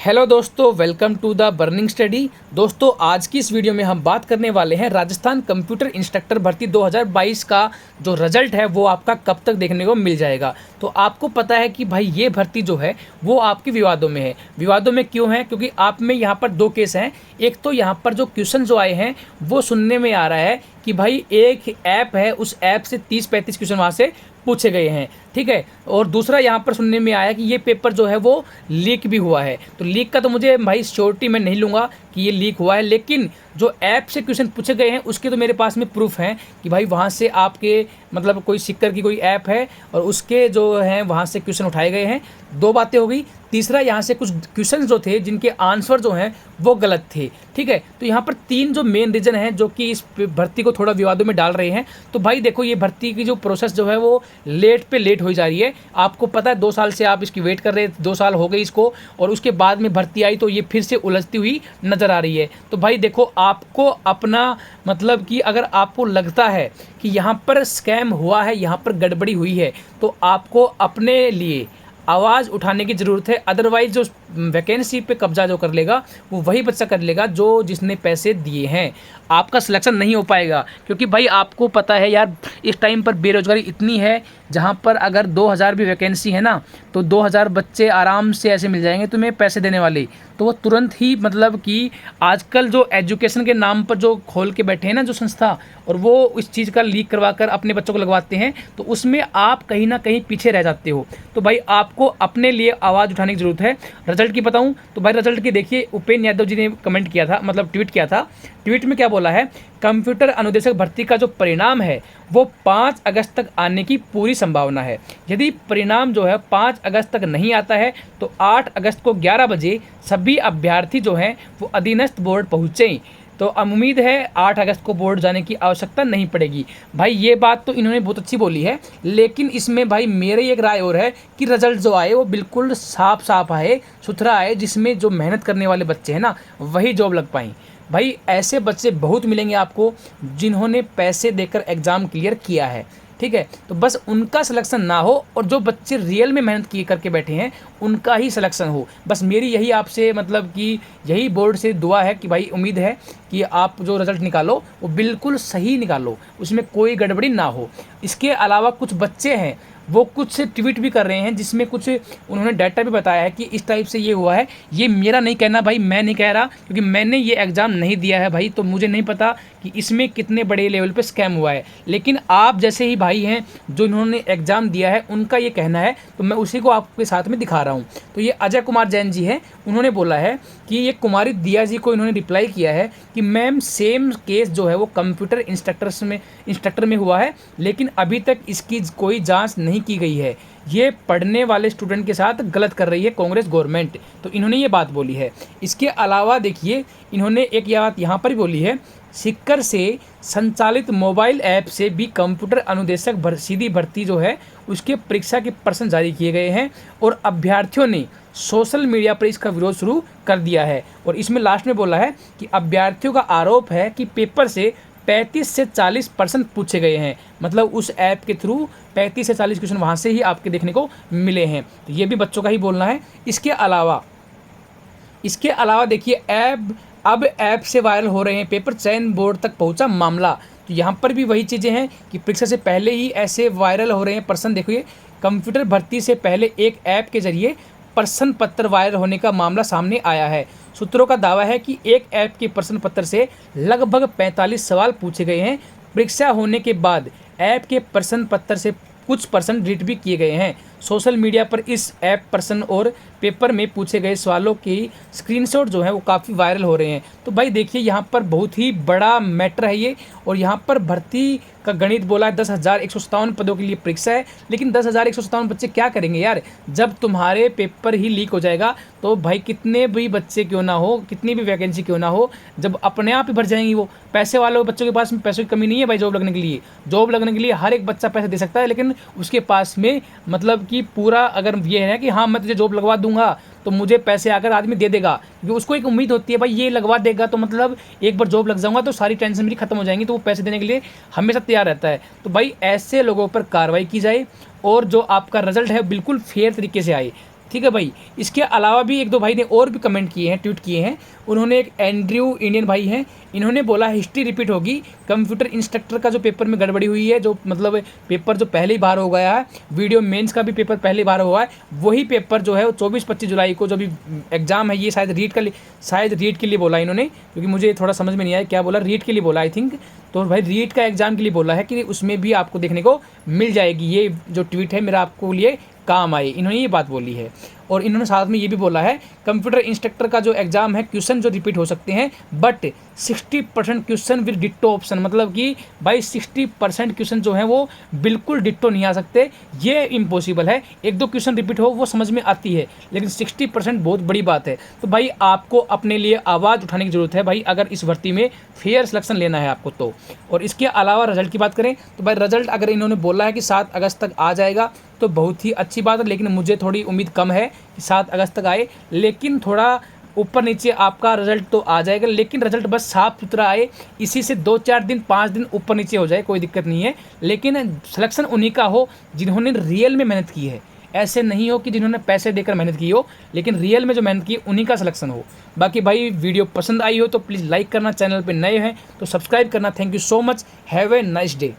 Hello दोस्तों, welcome to the burning study. दोस्तों, आज की इस वीडियो में हम बात करने वाले हैं राजस्थान कंप्यूटर इंस्ट्रक्टर भर्ती 2022 का जो रिजल्ट है वो आपका कब तक देखने को मिल जाएगा। तो आपको पता है कि भाई ये भर्ती जो है वो आपकी विवादों में है। विवादों में क्यों है? क्योंकि आप में यहाँ पर दो केस हैं। एक तो यहाँ पर जो क्वेश्चन जो आए हैं वो सुनने में आ रहा है कि भाई एक ऐप है, उस ऐप से 30-35 क्वेश्चन वहाँ से पूछे गए हैं, ठीक है। और दूसरा यहाँ पर सुनने में आया कि ये पेपर जो है वो लीक भी हुआ है। तो लीक का तो मुझे भाई श्योरिटी मैं नहीं लूँगा कि ये लीक हुआ है, लेकिन जो ऐप से क्वेश्चन पूछे गए हैं उसके तो मेरे पास में प्रूफ हैं कि भाई वहाँ से आपके मतलब कोई सिक्कर की कोई ऐप है और उसके जो हैं वहाँ से क्वेश्चन उठाए गए हैं। दो बातें हो गई। तीसरा, यहाँ से कुछ क्वेश्चन जो थे जिनके आंसर जो हैं वो गलत थे, ठीक है। तो यहाँ पर तीन जो मेन रीज़न हैं जो कि इस भर्ती को थोड़ा विवादों में डाल रहे हैं। तो भाई देखो, ये भर्ती की जो प्रोसेस जो है वो लेट पे लेट हो जा रही है। आपको पता है 2 साल से आप इसकी वेट कर रहे थे, 2 साल हो गए इसको, और उसके बाद में भर्ती आई तो ये फिर से उलझती हुई नज़र आ रही है। तो भाई देखो, आपको अपना मतलब कि अगर आपको लगता है कि यहाँ पर स्कैम हुआ है, यहाँ पर गड़बड़ी हुई है, तो आपको अपने लिए आवाज़ उठाने की ज़रूरत है। अदरवाइज़ जो वैकेंसी पे कब्जा जो कर लेगा वो वही बच्चा कर लेगा जो जिसने पैसे दिए हैं। आपका सिलेक्शन नहीं हो पाएगा, क्योंकि भाई आपको पता है यार, इस टाइम पर बेरोज़गारी इतनी है जहाँ पर अगर 2000 भी वैकेंसी है ना, तो 2000 बच्चे आराम से ऐसे मिल जाएंगे तुम्हें पैसे देने वाले। तो वो तुरंत ही मतलब कि आजकल जो एजुकेशन के नाम पर जो खोल के बैठे हैं ना जो संस्था, और वो इस चीज़ का लीक करवा कर अपने बच्चों को लगवाते हैं, तो उसमें आप कहीं ना कहीं पीछे रह जाते हो। तो भाई आपको अपने लिए आवाज़ उठाने की ज़रूरत है। रिजल्ट की बताऊं तो भाई रिजल्ट की देखिए, उपेंद्र यादव जी ने कमेंट किया था, मतलब ट्वीट किया था। ट्वीट में क्या बोला है? कंप्यूटर अनुदेशक भर्ती का जो परिणाम है वो 5 अगस्त तक आने की पूरी संभावना है। यदि परिणाम जो है 5 अगस्त तक नहीं आता है तो 8 अगस्त को 11 बजे सभी अभ्यर्थी जो हैं वो अधीनस्थ बोर्ड पहुँचें। तो उम्मीद है 8 अगस्त को बोर्ड जाने की आवश्यकता नहीं पड़ेगी। भाई ये बात तो इन्होंने बहुत अच्छी बोली है, लेकिन इसमें भाई मेरी एक राय और है कि रिजल्ट जो आए वो बिल्कुल साफ साफ आए, सुथरा आए, जिसमें जो मेहनत करने वाले बच्चे हैं ना वही जॉब लग पाएँ। भाई ऐसे बच्चे बहुत मिलेंगे आपको जिन्होंने पैसे देकर एग्ज़ाम क्लियर किया है, ठीक है। तो बस उनका सिलेक्शन ना हो, और जो बच्चे रियल में मेहनत किए करके बैठे हैं उनका ही सिलेक्शन हो। बस मेरी यही आपसे मतलब कि यही बोर्ड से दुआ है कि भाई उम्मीद है कि आप जो रिज़ल्ट निकालो वो बिल्कुल सही निकालो, उसमें कोई गड़बड़ी ना हो। इसके अलावा कुछ बच्चे हैं वो कुछ ट्वीट भी कर रहे हैं जिसमें कुछ उन्होंने डाटा भी बताया है कि इस टाइप से ये हुआ है। ये मेरा नहीं कहना भाई, मैं नहीं कह रहा, क्योंकि मैंने ये एग्ज़ाम नहीं दिया है भाई, तो मुझे नहीं पता कि इसमें कितने बड़े लेवल पे स्कैम हुआ है। लेकिन आप जैसे ही भाई हैं जो इन्होंने एग्ज़ाम दिया है उनका ये कहना है, तो मैं उसी को आपके साथ में दिखा रहा हूँ। तो ये अजय कुमार जैन जी हैं, उन्होंने बोला है कि ये कुमारी दिया जी को इन्होंने रिप्लाई किया है कि मैम सेम केस जो है वो कंप्यूटर इंस्ट्रक्टर में हुआ है, लेकिन अभी तक इसकी कोई जांच नहीं की गई है। ये पढ़ने वाले स्टूडेंट के साथ गलत कर रही है कांग्रेस गवर्नमेंट। तो इन्होंने ये बात बोली है। इसके अलावा देखिए, इन्होंने एक बात यहाँ पर भी बोली है, सिक्कर से संचालित मोबाइल ऐप से भी कंप्यूटर अनुदेशक सीधी भर्ती जो है उसके परीक्षा के प्रश्न जारी किए गए हैं, और अभ्यर्थियों ने सोशल मीडिया पर इसका विरोध शुरू कर दिया है। और इसमें लास्ट में बोला है कि अभ्यर्थियों का आरोप है कि पेपर से 35 से 40% पूछे गए हैं, मतलब उस ऐप के थ्रू 35 से 40 क्वेश्चन वहाँ से ही आपके देखने को मिले हैं। तो ये भी बच्चों का ही बोलना है। इसके अलावा देखिए, अब ऐप से वायरल हो रहे हैं पेपर, चयन बोर्ड तक पहुंचा मामला। तो यहाँ पर भी वही चीज़ें हैं कि परीक्षा से पहले ही ऐसे वायरल हो रहे हैं प्रश्न। देखिए, कंप्यूटर भर्ती से पहले एक ऐप के जरिए प्रश्न पत्र वायरल होने का मामला सामने आया है। सूत्रों का दावा है कि एक ऐप के प्रश्न पत्र से लगभग 45 सवाल पूछे गए हैं। परीक्षा होने के बाद ऐप के प्रश्न पत्र से कुछ प्रश्न डिलीट भी किए गए हैं। सोशल मीडिया पर इस ऐप प्रश्न और पेपर में पूछे गए सवालों की स्क्रीनशॉट जो है वो काफ़ी वायरल हो रहे हैं। तो भाई देखिए, यहाँ पर बहुत ही बड़ा मैटर है ये। और यहाँ पर भर्ती का गणित बोला है 10,157 पदों के लिए परीक्षा है, लेकिन 10,157 बच्चे क्या करेंगे यार? जब तुम्हारे पेपर ही लीक हो जाएगा तो भाई कितने भी बच्चे क्यों ना हो, कितनी भी वैकेंसी क्यों ना हो, जब अपने आप ही भर जाएंगी वो। पैसे वालों बच्चों के पास में पैसों की कमी नहीं है भाई। जॉब लगने के लिए हर एक बच्चा पैसे दे सकता है, लेकिन उसके पास में मतलब कि पूरा अगर ये है कि हाँ मैं तुझे जॉब लगवा दूंगा तो मुझे पैसे आकर आदमी दे देगा, क्योंकि उसको एक उम्मीद होती है भाई ये लगवा देगा तो मतलब एक बार जॉब लग जाऊंगा तो सारी टेंशन मेरी खत्म हो जाएंगी, तो वो पैसे देने के लिए हमेशा तैयार रहता है। तो भाई ऐसे लोगों पर कार्रवाई की जाए और जो आपका रिजल्ट है बिल्कुल फेयर तरीके से आए। ठीक है भाई। इसके अलावा भी एक दो भाई ने और भी कमेंट किए हैं, ट्वीट किए हैं। उन्होंने एक एंड्रयू इंडियन भाई हैं, इन्होंने बोला हिस्ट्री रिपीट होगी, कंप्यूटर इंस्ट्रक्टर का जो पेपर में गड़बड़ी हुई है, जो मतलब पेपर जो पहले ही बार हो गया है, वीडियो मेंस का भी पेपर पहले बार हुआ है, वही पेपर जो है वो 24-25 जुलाई को जो भी एग्जाम है, ये शायद रीट के लिए बोला इन्होंने, क्योंकि मुझे थोड़ा समझ में नहीं आया क्या बोला, रीट के लिए बोला आई थिंक। तो भाई रीट का एग्जाम के लिए बोला है कि उसमें भी आपको देखने को मिल जाएगी। ये जो ट्वीट है मेरा आपको लिए काम आए, इन्होंने ये बात बोली है। और इन्होंने साथ में ये भी बोला है कंप्यूटर इंस्ट्रक्टर का जो एग्जाम है, क्वेश्चन जो रिपीट हो सकते हैं, but 60% question with ditto option, मतलब कि भाई 60% क्वेश्चन जो है वो बिल्कुल डिट्टो नहीं आ सकते, ये इम्पॉसिबल है। एक दो क्वेश्चन रिपीट हो वो समझ में आती है, लेकिन 60% बहुत बड़ी बात है। तो भाई आपको अपने लिए आवाज़ उठाने की ज़रूरत है भाई, अगर इस भर्ती में फेयर सिलेक्शन लेना है आपको तो। और इसके अलावा रिजल्ट की बात करें तो भाई रिजल्ट अगर इन्होंने बोला है कि 7 अगस्त तक आ जाएगा तो बहुत ही अच्छी बात है, लेकिन मुझे थोड़ी उम्मीद कम है कि 7 अगस्त तक आए, लेकिन थोड़ा ऊपर नीचे आपका रिजल्ट तो आ जाएगा, लेकिन रिजल्ट बस साफ सुथरा आए, इसी से 2-4 दिन 5 दिन ऊपर नीचे हो जाए कोई दिक्कत नहीं है, लेकिन सिलेक्शन उन्हीं का हो जिन्होंने रियल में मेहनत की है। ऐसे नहीं हो कि जिन्होंने पैसे देकर मेहनत की हो, लेकिन रियल में जो मेहनत की उन्हीं का सिलेक्शन हो। बाकी भाई वीडियो पसंद आई हो तो प्लीज़ लाइक करना, चैनल पे नए हैं तो सब्सक्राइब करना। Thank you so much, have a nice day.